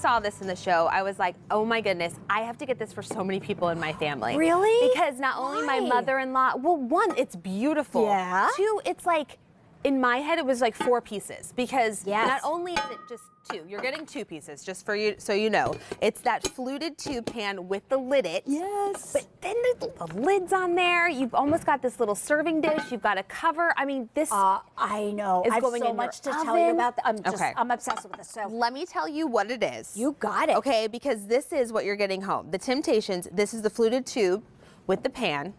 saw this in the show, I was like, oh my goodness, I have to get this for so many people in my family. Really? Because not only my mother-in-law, well, one, it's beautiful. Yeah. Two, it's like, in my head, it was like 4 pieces because Yes. not only is it just 2, you're getting 2 pieces, just for you, so you know. It's that fluted tube pan with the lid it. Yes. But then the lid's on there. You've almost got this little serving dish. You've got a cover. I mean, this I know. is I have going so in much to your tell you oven. about. Okay. I'm obsessed with this. So Let me tell you what it is. you got it. Okay, because this is what you're getting home. The Temp-tations, this is the fluted tube with the pan.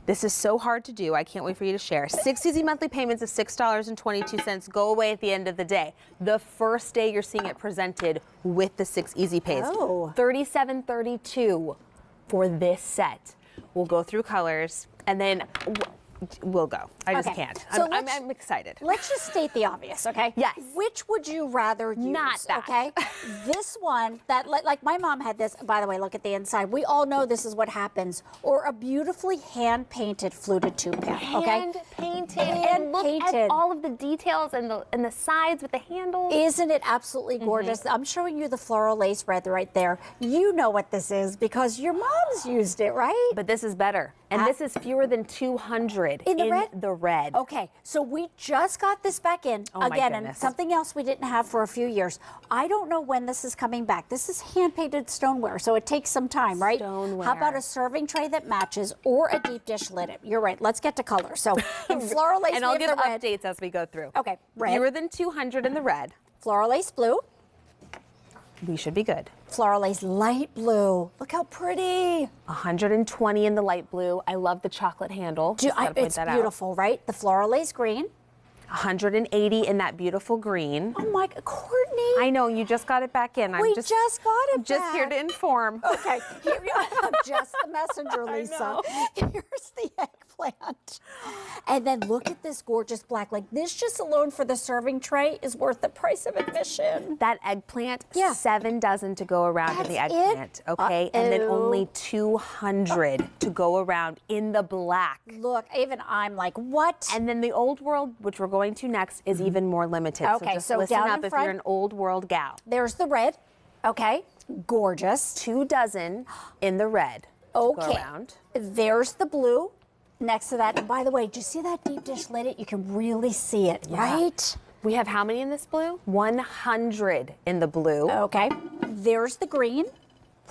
This is so hard to do. I can't wait for you to share. 6 easy monthly payments of $6.22 go away at the end of the day. The first day you're seeing it presented with the 6 easy pays. Oh. $37.32 for this set. We'll go through colors and then we'll go. I just Okay. can't. So I'm excited. Let's just state the obvious, okay? Yes. Which would you rather use? Not that. Okay. This one that like my mom had this. By the way, look at the inside. We all know this is what happens. Or a beautifully hand painted fluted tube pan. Okay. Hand painted. And look at all of the details and the sides with the handles. Isn't it absolutely gorgeous? I'm showing you the floral lace red right there. You know what this is because your mom's used it, right? But this is better. And this is fewer than 200 In the red? the red. Okay, so we just got this back in Oh my again, and goodness. something else we didn't have for a few years. I don't know when this is coming back. This is hand-painted stoneware, so it takes some time, right? Stoneware. How about a serving tray that matches or a deep dish lid? You're right. Let's get to color. So in floral lace, And we I'll have give the red. updates as we go through. Okay, red. Fewer than 200 in the red. Floral lace blue. We should be good. Floral lace light blue. Look how pretty. 120 in the light blue. I love the chocolate handle. Just gotta point It's that out. beautiful, right? The floral lace green. 180 in that beautiful green. Oh my, Courtney. I know, you just got it back in. We just got it just here back. to inform. Okay, here we are. I'm just the messenger, Lisa. know. Here's the eggplant. And then look at this gorgeous black. Like this just alone for the serving tray is worth the price of admission. That eggplant, Yeah. 7 dozen to go around in the That's it? eggplant, okay? And then Uh-oh. only 200 to go around in the black. Look, even I'm like, what? And then the old world, which we're going to next, is even more limited. Okay, so just so listen down up in if front- you're an old world gal. There's the red. Okay, gorgeous. 2 dozen in the red to go Okay, around. there's the blue next to that. And by the way, do you see that deep dish lid? You can really see it, right? We have how many in this blue? 100 in the blue. Okay, there's the green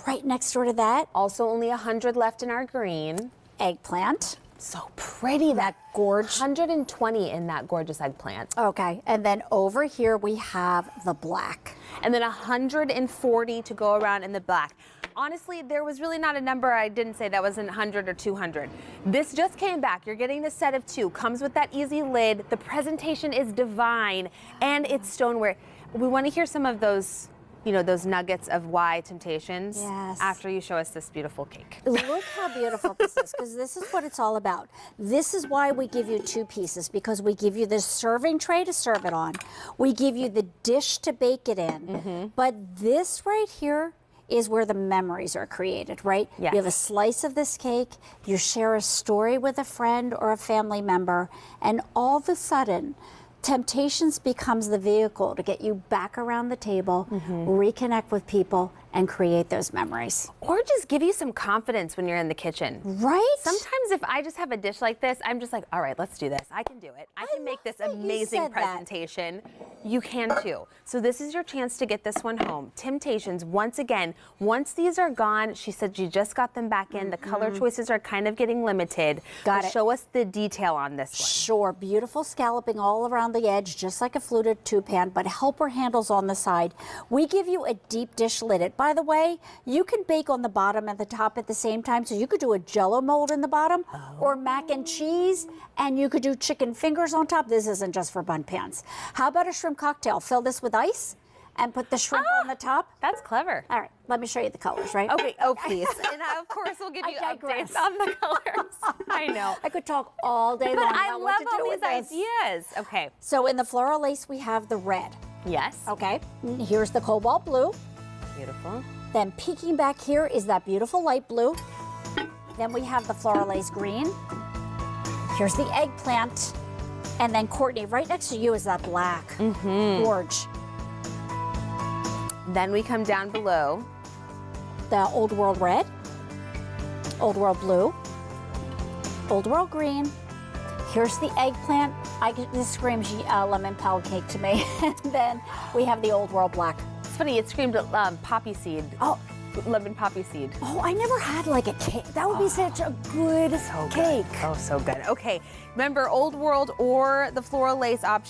right next door to that. Also only 100 left in our green. Eggplant. So pretty, that gorge. 120 in that gorgeous eggplant. Okay, and then over here we have the black. And then 140 to go around in the black. Honestly, there was really not a number I didn't say that was 100 or 200. This just came back. You're getting the set of 2. Comes with that easy lid. The presentation is divine, and it's stoneware. We want to hear some of those, you know, those nuggets of why Temp-tations Yes. after you show us this beautiful cake. Look how beautiful this is, because this is what it's all about. This is why we give you 2 pieces, because we give you the serving tray to serve it on. We give you the dish to bake it in. But this right here is where the memories are created, right? Yes. You have a slice of this cake, you share a story with a friend or a family member, and all of a sudden, Temp-tations becomes the vehicle to get you back around the table, reconnect with people, and create those memories. Or just give you some confidence when you're in the kitchen. Right? Sometimes if I just have a dish like this, I'm just like, all right, let's do this. I can do it. I can make this love that you amazing said that. presentation. You can too. So this is your chance to get this one home. Temp-tations, once again, once these are gone, she said you just got them back in. The color choices are kind of getting limited. Got But it. show us the detail on this one. Sure, beautiful scalloping all around the edge, just like a fluted tube pan, but helper handles on the side. We give you a deep dish lid. By the way, you can bake on the bottom and the top at the same time, so you could do a jello mold in the bottom, or mac and cheese, and you could do chicken fingers on top. This isn't just for bun pans. How about a shrimp cocktail? Fill this with ice and put the shrimp on the top. That's clever. All right, let me show you the colors, right? Okay, oh please. And I, of course, we'll give I you digress. updates on the colors. I know. I could talk all day But long I about what love to do all with these this. ideas. Okay. So in the floral lace, we have the red. Yes. Okay, here's the cobalt blue. Beautiful. Then peeking back here is that beautiful light blue. Then we have the floral lace green. Here's the eggplant. And then Courtney, right next to you is that black. Gorge. Then we come down below. The Old World Red, Old World Blue, Old World Green. Here's the eggplant. This screams lemon pound cake to me. And then we have the Old World Black. It's funny, it screamed poppy seed. Oh. Lemon poppy seed. Oh, I never had like a cake. That would be such a good cake. Oh, so good. Okay, remember Old World or the floral lace option.